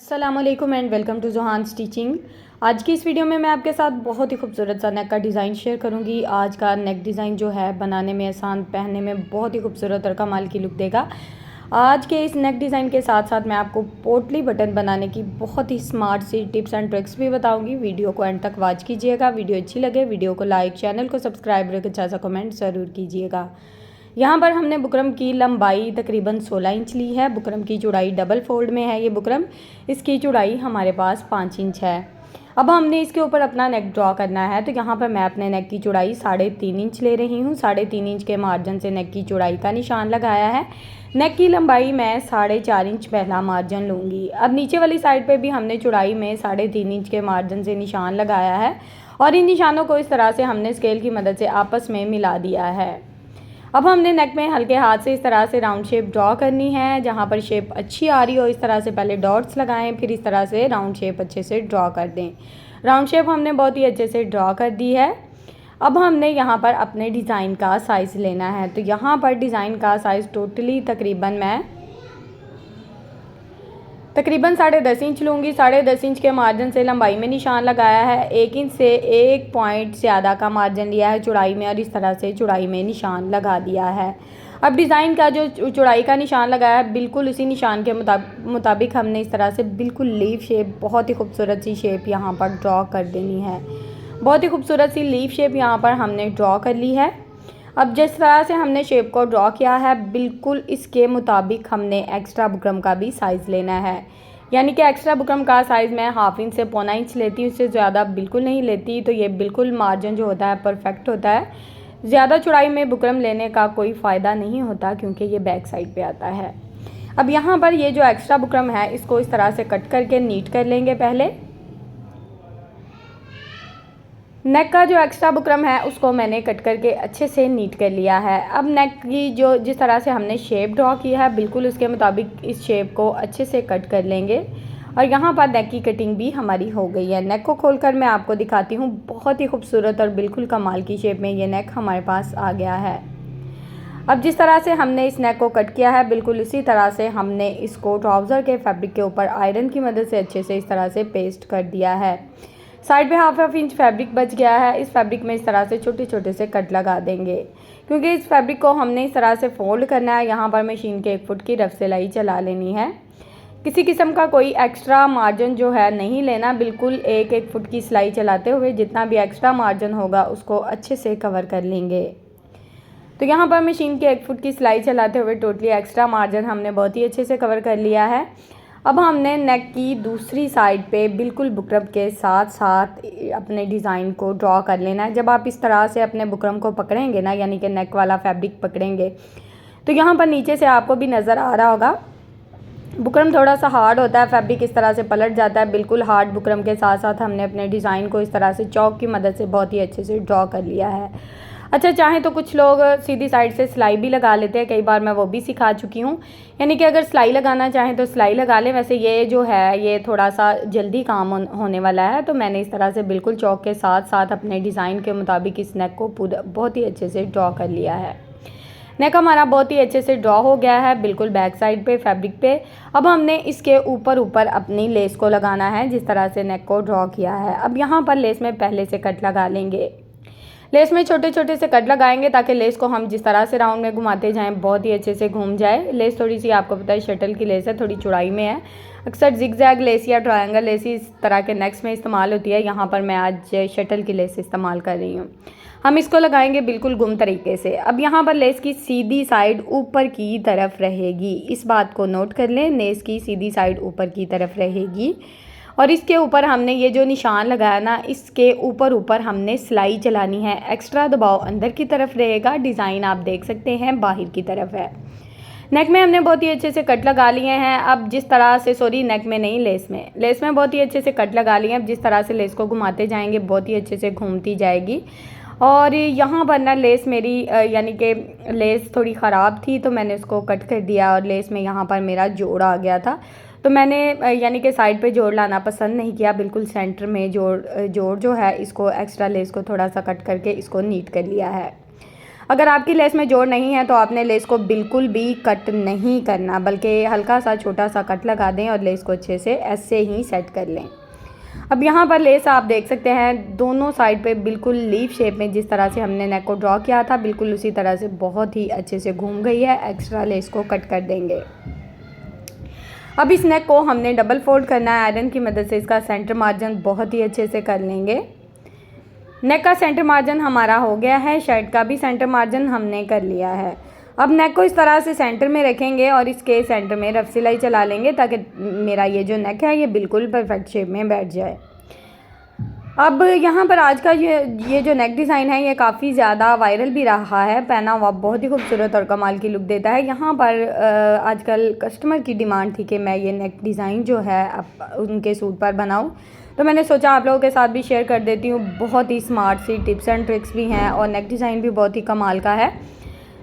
अस्सलामुअलैकुम and welcome to Johan stitching. आज की इस वीडियो में मैं आपके साथ बहुत ही खूबसूरत सा नेक का डिज़ाइन शेयर करूंगी। आज का नेक डिज़ाइन जो है बनाने में आसान, पहनने में बहुत ही खूबसूरत और कमाल की लुक देगा। आज के इस नेक डिज़ाइन के साथ साथ मैं आपको पोटली बटन बनाने की बहुत ही स्मार्ट सी टिप्स एंड ट्रिक्स भी बताऊंगी। वीडियो को एंड तक वॉच कीजिएगा। वीडियो अच्छी लगे वीडियो को लाइक, चैनल को सब्सक्राइब रख अच्छा सा कमेंट ज़रूर कीजिएगा। यहाँ पर हमने बुकरम की लंबाई तकरीबन 16 इंच ली है। बुकरम की चौड़ाई डबल फोल्ड में है ये बुकरम, इसकी चौड़ाई हमारे पास 5 इंच है। अब हमने इसके ऊपर अपना नेक ड्रॉ करना है, तो यहाँ पर मैं अपने नेक की चौड़ाई 3.5 इंच ले रही हूँ। 3.5 इंच के मार्जिन से नेक की चौड़ाई का निशान लगाया है। नेक की लंबाई मैं 4.5 इंच पहला मार्जिन लूँगी। अब नीचे वाली साइड पे भी हमने चौड़ाई में 3.5 इंच के मार्जिन से निशान लगाया है और इन निशानों को इस तरह से हमने स्केल की मदद से आपस में मिला दिया है। अब हमने नेक में हल्के हाथ से इस तरह से राउंड शेप ड्रॉ करनी है। जहाँ पर शेप अच्छी आ रही हो इस तरह से पहले डॉट्स लगाएं, फिर इस तरह से राउंड शेप अच्छे से ड्रॉ कर दें। राउंड शेप हमने बहुत ही अच्छे से ड्रॉ कर दी है। अब हमने यहाँ पर अपने डिज़ाइन का साइज़ लेना है, तो यहाँ पर डिज़ाइन का साइज़ टोटली तकरीबन 10.5 इंच लूँगी। 10.5 इंच के मार्जिन से लंबाई में निशान लगाया है। 1 इंच से 1 पॉइंट ज़्यादा का मार्जिन लिया है चौड़ाई में और इस तरह से चौड़ाई में निशान लगा दिया है। अब डिज़ाइन का जो चौड़ाई का निशान लगाया है बिल्कुल उसी निशान के मुताबिक हमने इस तरह से बिल्कुल लीफ शेप, बहुत ही खूबसूरत सी शेप यहाँ पर ड्रॉ कर देनी है। बहुत ही खूबसूरत सी लीफ शेप यहाँ पर हमने ड्रॉ कर ली है। अब जिस तरह से हमने शेप को ड्रॉ किया है बिल्कुल इसके मुताबिक हमने एक्स्ट्रा बुकरम का भी साइज़ लेना है। यानी कि एक्स्ट्रा बुकरम का साइज़ मैं 1/2 इंच से 1.25 इंच लेती हूँ, इससे ज़्यादा बिल्कुल नहीं लेती। तो ये बिल्कुल मार्जिन जो होता है परफेक्ट होता है। ज़्यादा चौड़ाई में बुकरम लेने का कोई फ़ायदा नहीं होता क्योंकि ये बैक साइड पे आता है। अब यहाँ पर ये जो एक्स्ट्रा बुकरम है इसको इस तरह से कट करके नीट कर लेंगे। पहले नेक का जो एक्स्ट्रा बुकरम है उसको मैंने कट करके अच्छे से नीट कर लिया है। अब नेक की जो जिस तरह से हमने शेप ड्रॉ की है बिल्कुल उसके मुताबिक इस शेप को अच्छे से कट कर लेंगे और यहाँ पर नेक की कटिंग भी हमारी हो गई है। नेक को खोलकर मैं आपको दिखाती हूँ। बहुत ही खूबसूरत और बिल्कुल कमाल की शेप में ये नेक हमारे पास आ गया है। अब जिस तरह से हमने इस नेक को कट किया है बिल्कुल इसी तरह से हमने इसको ट्राउज़र के फैब्रिक के ऊपर आयरन की मदद से अच्छे से इस तरह से पेस्ट कर दिया है। साइड पे 1/2 इंच फैब्रिक बच गया है। इस फैब्रिक में इस तरह से छोटे छोटे से कट लगा देंगे क्योंकि इस फैब्रिक को हमने इस तरह से फोल्ड करना है। यहाँ पर मशीन के 1 फुट की रफ सिलाई चला लेनी है। किसी किस्म का कोई एक्स्ट्रा मार्जिन जो है नहीं लेना। बिल्कुल 1 फुट की सिलाई चलाते हुए जितना भी एक्स्ट्रा मार्जिन होगा उसको अच्छे से कवर कर लेंगे। तो यहाँ पर मशीन के 1 फुट की सिलाई चलाते हुए टोटली एक्स्ट्रा मार्जिन हमने बहुत ही अच्छे से कवर कर लिया है। अब हमने नेक की दूसरी साइड पे बिल्कुल बुकरम के साथ साथ अपने डिज़ाइन को ड्रॉ कर लेना है। जब आप इस तरह से अपने बुकरम को पकड़ेंगे ना, यानी कि नेक वाला फैब्रिक पकड़ेंगे, तो यहाँ पर नीचे से आपको भी नज़र आ रहा होगा बुकरम थोड़ा सा हार्ड होता है, फैब्रिक इस तरह से पलट जाता है। बिल्कुल हार्ड बुकरम के साथ साथ हमने अपने डिज़ाइन को इस तरह से चॉक की मदद से बहुत ही अच्छे से ड्रॉ कर लिया है। अच्छा, चाहें तो कुछ लोग सीधी साइड से सिलाई भी लगा लेते हैं, कई बार मैं वो भी सिखा चुकी हूँ। यानी कि अगर सिलाई लगाना चाहें तो सिलाई लगा लें। वैसे ये जो है ये थोड़ा सा जल्दी काम होने वाला है, तो मैंने इस तरह से बिल्कुल चौक के साथ साथ अपने डिज़ाइन के मुताबिक इस नेक को पूरा बहुत ही अच्छे से ड्रॉ कर लिया है। नेक हमारा बहुत ही अच्छे से ड्रॉ हो गया है बिल्कुल बैक साइड पे फैब्रिक पे। अब हमने इसके ऊपर अपनी लेस को लगाना है जिस तरह से नेक को ड्रॉ किया है। अब यहाँ पर लेस में पहले से कट लगा लेंगे। लेस में छोटे छोटे से कट लगाएंगे ताकि लेस को हम जिस तरह से राउंड में घुमाते जाएं बहुत ही अच्छे से घूम जाए। लेस थोड़ी सी आपको पता है शटल की लेस है, थोड़ी चौड़ाई में है। अक्सर जिगजैग लेस या ट्रायंगल लेस इस तरह के नेक्स में इस्तेमाल होती है। यहाँ पर मैं आज शटल की लेस इस्तेमाल कर रही हूँ। हम इसको लगाएंगे बिल्कुल गुम तरीके से। अब यहाँ पर लेस की सीधी साइड ऊपर की तरफ रहेगी, इस बात को नोट कर लें। लेस की सीधी साइड ऊपर की तरफ रहेगी और इसके ऊपर हमने ये जो निशान लगाया ना, इसके ऊपर हमने सिलाई चलानी है। एक्स्ट्रा दबाव अंदर की तरफ रहेगा। डिज़ाइन आप देख सकते हैं बाहर की तरफ है। नेक में हमने बहुत ही अच्छे से कट लगा लिए हैं। अब जिस तरह से नेक में नहीं, लेस में बहुत ही अच्छे से कट लगा लिए हैं। अब जिस तरह से लेस को घुमाते जाएंगे बहुत ही अच्छे से घूमती जाएगी। और यहाँ पर ना लेस मेरी यानी कि लेस थोड़ी ख़राब थी तो मैंने उसको कट कर दिया और लेस में यहाँ पर मेरा जोड़ आ गया था, तो मैंने यानी कि साइड पे जोड़ लाना पसंद नहीं किया। बिल्कुल सेंटर में जोड़ जो है इसको एक्स्ट्रा लेस को थोड़ा सा कट करके इसको नीट कर लिया है। अगर आपकी लेस में जोड़ नहीं है तो आपने लेस को बिल्कुल भी कट नहीं करना, बल्कि हल्का सा छोटा सा कट लगा दें और लेस को अच्छे से ऐसे ही सेट कर लें। अब यहाँ पर लेस आप देख सकते हैं दोनों साइड पे बिल्कुल लीफ शेप में जिस तरह से हमने नेक को ड्रॉ किया था बिल्कुल उसी तरह से बहुत ही अच्छे से घूम गई है। एक्स्ट्रा लेस को कट कर देंगे। अब इस नेक को हमने डबल फोल्ड करना है आयरन की मदद से। इसका सेंटर मार्जिन बहुत ही अच्छे से कर लेंगे। नेक का सेंटर मार्जिन हमारा हो गया है, शर्ट का भी सेंटर मार्जिन हमने कर लिया है। अब नेक को इस तरह से सेंटर में रखेंगे और इसके सेंटर में रफ सिलाई चला लेंगे ताकि मेरा ये जो नेक है ये बिल्कुल परफेक्ट शेप में बैठ जाए। अब यहाँ पर आज का ये जो नेक डिज़ाइन है ये काफ़ी ज़्यादा वायरल भी रहा है। पहना हुआ बहुत ही खूबसूरत और कमाल की लुक देता है। यहाँ पर आजकल कस्टमर की डिमांड थी कि मैं ये नेक डिज़ाइन जो है उनके सूट पर बनाऊँ, तो मैंने सोचा आप लोगों के साथ भी शेयर कर देती हूँ। बहुत ही स्मार्ट सी टिप्स एंड ट्रिक्स भी हैं और नेक डिज़ाइन भी बहुत ही कमाल का है।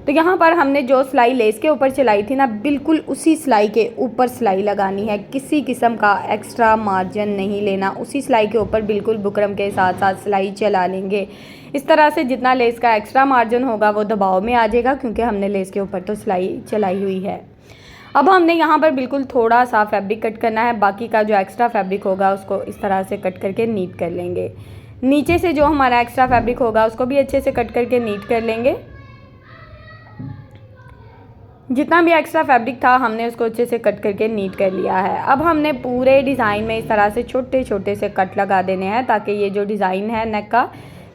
तो यहाँ पर हमने जो सिलाई लेस के ऊपर चलाई थी ना बिल्कुल उसी सिलाई के ऊपर सिलाई लगानी है। किसी किस्म का एक्स्ट्रा मार्जिन नहीं लेना। उसी सिलाई के ऊपर बिल्कुल बुकरम के साथ साथ सिलाई चला लेंगे। इस तरह से जितना लेस का एक्स्ट्रा मार्जिन होगा वो दबाव में आ जाएगा क्योंकि हमने लेस के ऊपर तो सिलाई चलाई हुई है। अब हमने यहाँ पर बिल्कुल थोड़ा सा फैब्रिक कट करना है। बाकी का जो एक्स्ट्रा फैब्रिक होगा उसको इस तरह से कट करके नीट कर लेंगे। नीचे से जो हमारा एक्स्ट्रा फैब्रिक होगा उसको भी अच्छे से कट करके नीट कर लेंगे। जितना भी एक्स्ट्रा फैब्रिक था हमने उसको अच्छे से कट करके नीट कर लिया है। अब हमने पूरे डिज़ाइन में इस तरह से छोटे छोटे से कट लगा देने हैं ताकि ये जो डिज़ाइन है नेक का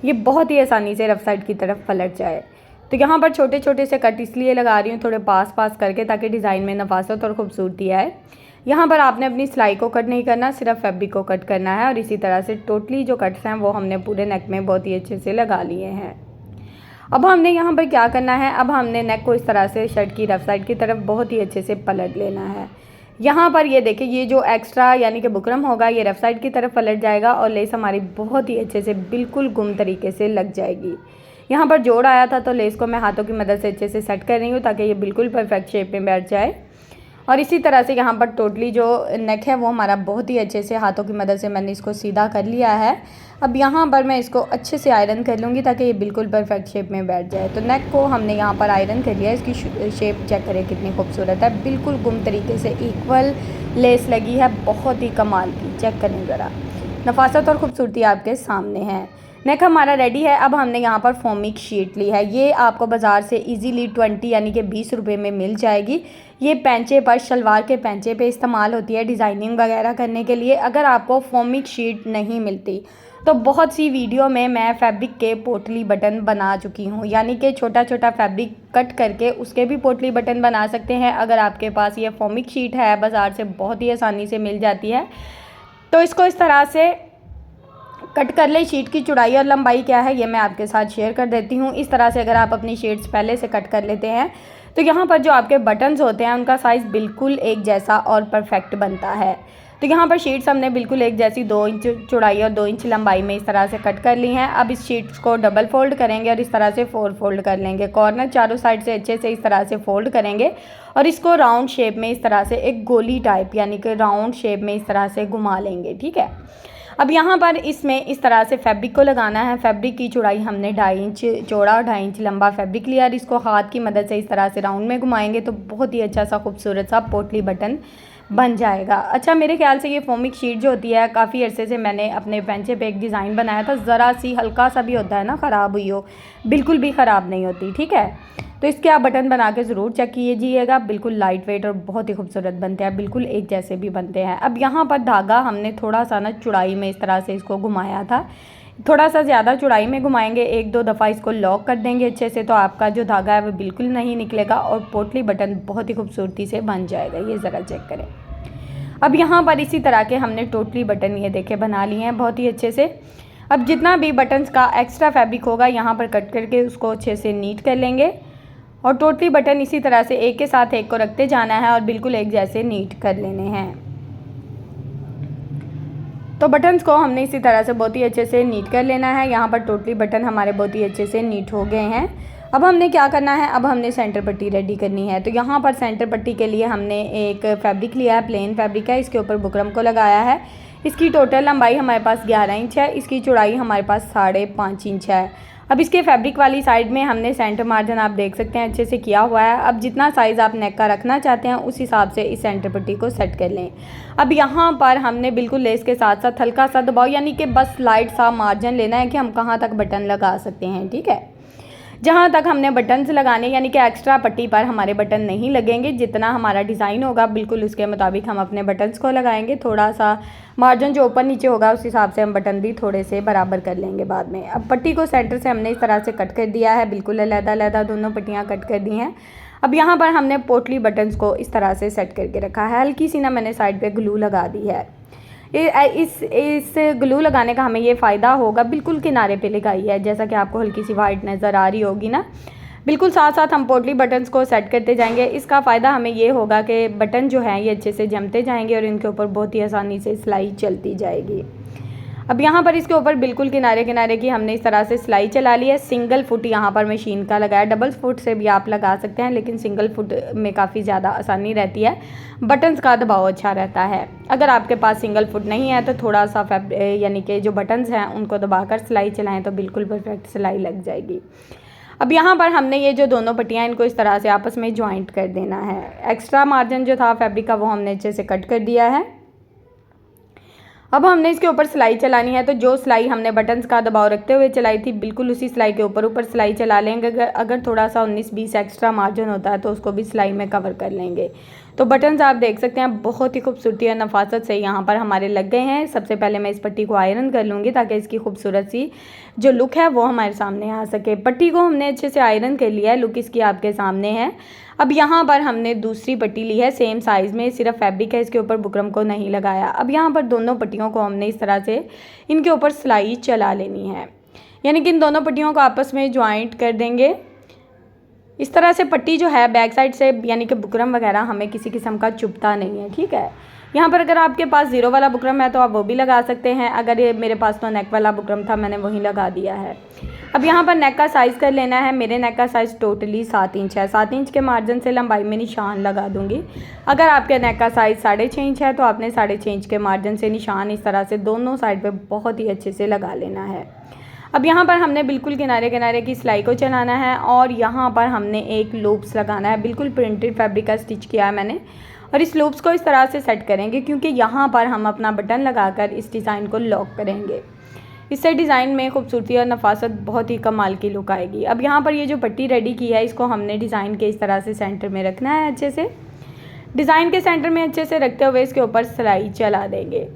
ये बहुत ही आसानी से रफ साइड की तरफ पलट जाए। तो यहाँ पर छोटे छोटे से कट इसलिए लगा रही हूँ थोड़े पास पास करके ताकि डिज़ाइन में नफासत और ख़ूबसूरती आए। यहाँ पर आपने अपनी सिलाई को कट नहीं करना, सिर्फ फैब्रिक को कट करना है। और इसी तरह से टोटली जो कट्स हैं वो हमने पूरे नेक में बहुत ही अच्छे से लगा लिए हैं। अब हमने यहाँ पर क्या करना है, अब हमने नेक को इस तरह से शर्ट की रफ साइड की तरफ बहुत ही अच्छे से पलट लेना है। यहाँ पर ये देखिए ये जो एक्स्ट्रा यानी कि बुकरम होगा ये रफ साइड की तरफ पलट जाएगा और लेस हमारी बहुत ही अच्छे से बिल्कुल गुम तरीके से लग जाएगी। यहाँ पर जोड़ आया था तो लेस को मैं हाथों की मदद से अच्छे से सेट कर रही हूँ ताकि ये बिल्कुल परफेक्ट शेप में बैठ जाए। और इसी तरह से यहाँ पर टोटली जो नेक है वो हमारा बहुत ही अच्छे से हाथों की मदद से मैंने इसको सीधा कर लिया है। अब यहाँ पर मैं इसको अच्छे से आयरन कर लूँगी ताकि ये बिल्कुल परफेक्ट शेप में बैठ जाए। तो नेक को हमने यहाँ पर आयरन कर लिया। इसकी शेप चेक करें कितनी खूबसूरत है, बिल्कुल गुम तरीके से इक्वल लेस लगी है, बहुत ही कमाल की। चेक करें ज़रा, नफासत और ख़ूबसूरती आपके सामने है। नेक हमारा रेडी है। अब हमने यहाँ पर फोमिक शीट ली है। ये आपको बाज़ार से इजीली 20 यानी कि 20 रुपए में मिल जाएगी। ये पैंचे पर, शलवार के पैंचे पे इस्तेमाल होती है डिज़ाइनिंग वगैरह करने के लिए। अगर आपको फोमिक शीट नहीं मिलती तो बहुत सी वीडियो में मैं फैब्रिक के पोटली बटन बना चुकी हूँ, यानी कि छोटा छोटा फैब्रिक कट करके उसके भी पोटली बटन बना सकते हैं। अगर आपके पास ये फोमिक शीट है बाज़ार से बहुत ही आसानी से मिल जाती है तो इसको इस तरह से कट कर ले। शीट की चौड़ाई और लंबाई क्या है ये मैं आपके साथ शेयर कर देती हूँ। इस तरह से अगर आप अपनी शीट्स पहले से कट कर लेते हैं तो यहाँ पर जो आपके बटन्स होते हैं उनका साइज़ बिल्कुल एक जैसा और परफेक्ट बनता है। तो यहाँ पर शीट्स हमने बिल्कुल एक जैसी 2 इंच चौड़ाई और 2 इंच लंबाई में इस तरह से कट कर ली हैं। अब इस शीट्स को डबल फोल्ड करेंगे और इस तरह से 4 फोल्ड कर लेंगे। कॉर्नर चारों साइड से अच्छे से इस तरह से फोल्ड करेंगे और इसको राउंड शेप में इस तरह से एक गोली टाइप यानी कि राउंड शेप में इस तरह से घुमा लेंगे। ठीक है। अब यहाँ पर इसमें इस तरह से फैब्रिक को लगाना है। फैब्रिक की चौड़ाई हमने 2.5 इंच चौड़ा और 2.5 इंच लंबा फैब्रिक लिया और इसको हाथ की मदद से इस तरह से राउंड में घुमाएंगे तो बहुत ही अच्छा सा खूबसूरत सा पोटली बटन बन जाएगा। अच्छा, मेरे ख्याल से ये फोमिक शीट जो होती है काफ़ी अरसे से मैंने अपने पेंचे पे एक डिज़ाइन बनाया था। ज़रा सी हल्का सा भी होता है ना ख़राब हुई हो, बिल्कुल भी ख़राब नहीं होती। ठीक है, तो इसके आप बटन बना के ज़रूर चेक कीजिएगा। बिल्कुल लाइट वेट और बहुत ही खूबसूरत बनते हैं, बिल्कुल एक जैसे भी बनते हैं। अब यहाँ पर धागा हमने थोड़ा सा ना चौड़ाई में इस तरह से इसको घुमाया था, थोड़ा सा ज़्यादा चौड़ाई में घुमाएंगे। 1-2 दफ़ा इसको लॉक कर देंगे अच्छे से तो आपका जो धागा है वो बिल्कुल नहीं निकलेगा और पोटली बटन बहुत ही खूबसूरती से बन जाएगा। ये ज़रा चेक करें। अब यहाँ पर इसी तरह के हमने टोटली बटन ये देखे बना लिए हैं बहुत ही अच्छे से। अब जितना भी बटन्स का एक्स्ट्रा फैब्रिक होगा यहाँ पर कट करके उसको अच्छे से नीट कर लेंगे और टोटली बटन इसी तरह से एक के साथ एक को रखते जाना है और बिल्कुल एक जैसे नीट कर लेने हैं। तो बटन्स को हमने इसी तरह से बहुत ही अच्छे से नीट कर लेना है। यहाँ पर टोटली बटन हमारे बहुत ही अच्छे से नीट हो गए हैं। अब हमने क्या करना है, अब हमने सेंटर पट्टी रेडी करनी है। तो यहाँ पर सेंटर पट्टी के लिए हमने एक फैब्रिक लिया है, प्लेन फैब्रिक है, इसके ऊपर बुकरम को लगाया है। इसकी टोटल लंबाई हमारे पास 11 इंच है, इसकी चौड़ाई हमारे पास 5.5 इंच है। अब इसके फैब्रिक वाली साइड में हमने सेंटर मार्जिन आप देख सकते हैं अच्छे से किया हुआ है। अब जितना साइज़ आप नेक का रखना चाहते हैं उस हिसाब से इस सेंटर पट्टी को सेट कर लें। अब यहाँ पर हमने बिल्कुल लेस के साथ साथ हल्का सा दबाव यानी कि बस लाइट सा मार्जिन लेना है कि हम कहाँ तक बटन लगा सकते हैं, ठीक है। जहाँ तक हमने बटन्स लगाने यानी कि एक्स्ट्रा पट्टी पर हमारे बटन नहीं लगेंगे, जितना हमारा डिज़ाइन होगा बिल्कुल उसके मुताबिक हम अपने बटन्स को लगाएंगे। थोड़ा सा मार्जिन जो ऊपर नीचे होगा उस हिसाब से हम बटन भी थोड़े से बराबर कर लेंगे बाद में। अब पट्टी को सेंटर से हमने इस तरह से कट कर दिया है, बिल्कुल अलग-अलग दोनों पट्टियाँ कट कर दी हैं। अब यहाँ पर हमने पोटली बटन्स को इस तरह से सेट करके रखा है। हल्की सी ना मैंने साइड पे ग्लू लगा दी है। इस ग्लू लगाने का हमें ये फ़ायदा होगा, बिल्कुल किनारे पे लगाई है जैसा कि आपको हल्की सी वाइट नज़र आ रही होगी ना। बिल्कुल साथ साथ हम पोटली बटन्स को सेट करते जाएंगे। इसका फ़ायदा हमें ये होगा कि बटन जो हैं ये अच्छे से जमते जाएंगे और इनके ऊपर बहुत ही आसानी से सिलाई चलती जाएगी। अब यहाँ पर इसके ऊपर बिल्कुल किनारे किनारे की हमने इस तरह से सिलाई चला ली है। सिंगल फुट यहाँ पर मशीन का लगाया, डबल फुट से भी आप लगा सकते हैं, लेकिन सिंगल फुट में काफ़ी ज़्यादा आसानी रहती है, बटन्स का दबाव अच्छा रहता है। अगर आपके पास सिंगल फुट नहीं है तो थोड़ा सा यानी कि जो बटन्स हैं उनको दबाकर सिलाई चलाएँ तो बिल्कुल परफेक्ट सिलाई लग जाएगी। अब यहाँ पर हमने ये जो दोनों पट्टियाँ इनको इस तरह से आपस में ज्वाइंट कर देना है। एक्स्ट्रा मार्जिन जो था फैब्रिक का वो हमने अच्छे से कट कर दिया है। अब हमने इसके ऊपर सिलाई चलानी है, तो जो सिलाई हमने बटन्स का दबाव रखते हुए चलाई थी बिल्कुल उसी सिलाई के ऊपर सिलाई चला लेंगे। अगर थोड़ा सा 19-20 एक्स्ट्रा मार्जिन होता है तो उसको भी सिलाई में कवर कर लेंगे। तो बटन्स आप देख सकते हैं बहुत ही खूबसूरती और नफासत से यहाँ पर हमारे लग गए हैं। सबसे पहले मैं इस पट्टी को आयरन कर लूँगी ताकि इसकी खूबसूरत सी जो लुक है वो हमारे सामने आ सके। पट्टी को हमने अच्छे से आयरन कर लिया है, लुक इसकी आपके सामने है। अब यहाँ पर हमने दूसरी पट्टी ली है सेम साइज़ में, सिर्फ फैब्रिक है, इसके ऊपर बुकरम को नहीं लगाया। अब यहाँ पर दोनों पट्टियों को हमने इस तरह से इनके ऊपर सिलाई चला लेनी है, यानी कि इन दोनों पट्टियों को आपस में ज्वाइंट कर देंगे। इस तरह से पट्टी जो है बैक साइड से यानी कि बुकरम वगैरह हमें किसी किस्म का चुभता नहीं है, ठीक है। यहाँ पर अगर आपके पास ज़ीरो वाला बुकरम है तो आप वो भी लगा सकते हैं। अगर ये मेरे पास तो नेक वाला बुकरम था, मैंने वही लगा दिया है। अब यहाँ पर नेक का साइज़ कर लेना है। मेरे नेक का साइज़ टोटली 7 इंच है। 7 इंच के मार्जिन से लंबाई में निशान लगा दूँगी। अगर आपके नेक का साइज़ 6.5 इंच है तो आपने 6.5 इंच के मार्जिन से निशान इस तरह से दोनों साइड पे बहुत ही अच्छे से लगा लेना है। अब यहाँ पर हमने बिल्कुल किनारे किनारे की सिलाई को चलाना है और यहाँ पर हमने एक लूप्स लगाना है। बिल्कुल प्रिंटेड फैब्रिक का स्टिच किया है मैंने, और इस लूप्स को इस तरह से सेट करेंगे क्योंकि यहाँ पर हम अपना बटन लगाकर इस डिज़ाइन को लॉक करेंगे। इससे डिज़ाइन में खूबसूरती और नफासत बहुत ही कमाल की लुक आएगी। अब यहाँ पर ये जो पट्टी रेडी की है इसको हमने डिज़ाइन के इस तरह से सेंटर में रखना है। अच्छे से डिज़ाइन के सेंटर में अच्छे से रखते हुए इसके ऊपर सिलाई चला देंगे।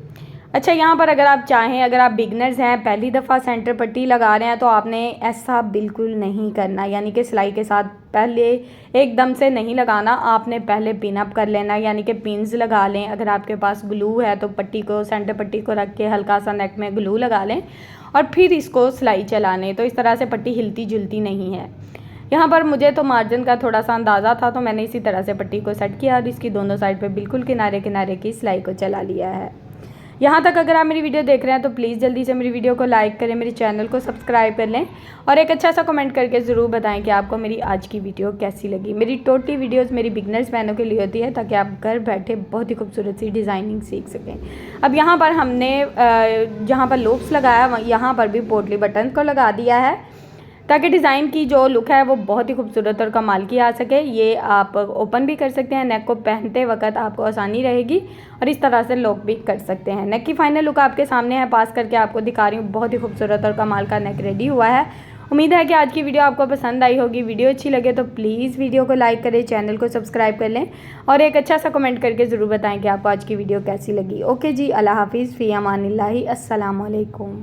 अच्छा, यहाँ पर अगर आप चाहें, अगर आप बिगनर्स हैं, पहली दफ़ा सेंटर पट्टी लगा रहे हैं तो आपने ऐसा बिल्कुल नहीं करना, यानी कि सिलाई के साथ पहले एकदम से नहीं लगाना। आपने पहले पिन अप कर लेना, यानी कि पिन्स लगा लें। अगर आपके पास ग्लू है तो पट्टी को सेंटर पट्टी को रख के हल्का सा नेक में ग्लू लगा लें और फिर इसको सिलाई चला लें। तो इस तरह से पट्टी हिलती जुलती नहीं है। यहाँ पर मुझे तो मार्जिन का थोड़ा सा अंदाज़ा था तो मैंने इसी तरह से पट्टी को सेट किया और इसकी दोनों साइड पर बिल्कुल किनारे किनारे की सिलाई को चला लिया है। यहाँ तक अगर आप मेरी वीडियो देख रहे हैं तो प्लीज़ जल्दी से मेरी वीडियो को लाइक करें, मेरे चैनल को सब्सक्राइब कर लें और एक अच्छा सा कमेंट करके ज़रूर बताएं कि आपको मेरी आज की वीडियो कैसी लगी। मेरी टोटली वीडियोस मेरी बिगनर्स बहनों के लिए होती है ताकि आप घर बैठे बहुत ही खूबसूरत सी डिज़ाइनिंग सीख सकें। अब यहाँ पर हमने जहाँ पर लूप्स लगाया यहाँ पर भी पोटली बटन को लगा दिया है ताकि डिज़ाइन की जो लुक है वो बहुत ही खूबसूरत और कमाल की आ सके। ये आप ओपन भी कर सकते हैं, नेक को पहनते वक्त आपको आसानी रहेगी और इस तरह से लॉक भी कर सकते हैं। नेक की फाइनल लुक आपके सामने है, पास करके आपको दिखा रही हूँ। बहुत ही खूबसूरत और कमाल का नेक रेडी हुआ है। उम्मीद है कि आज की वीडियो आपको पसंद आई होगी। वीडियो अच्छी लगे तो प्लीज़ वीडियो को लाइक करें, चैनल को सब्सक्राइब कर लें और एक अच्छा सा कमेंट करके ज़रूर बताएँ कि आपको आज की वीडियो कैसी लगी। ओके जी, अल्लाह हाफिज़, फ़ी अमानिल्लाहि, अस्सलाम वालेकुम।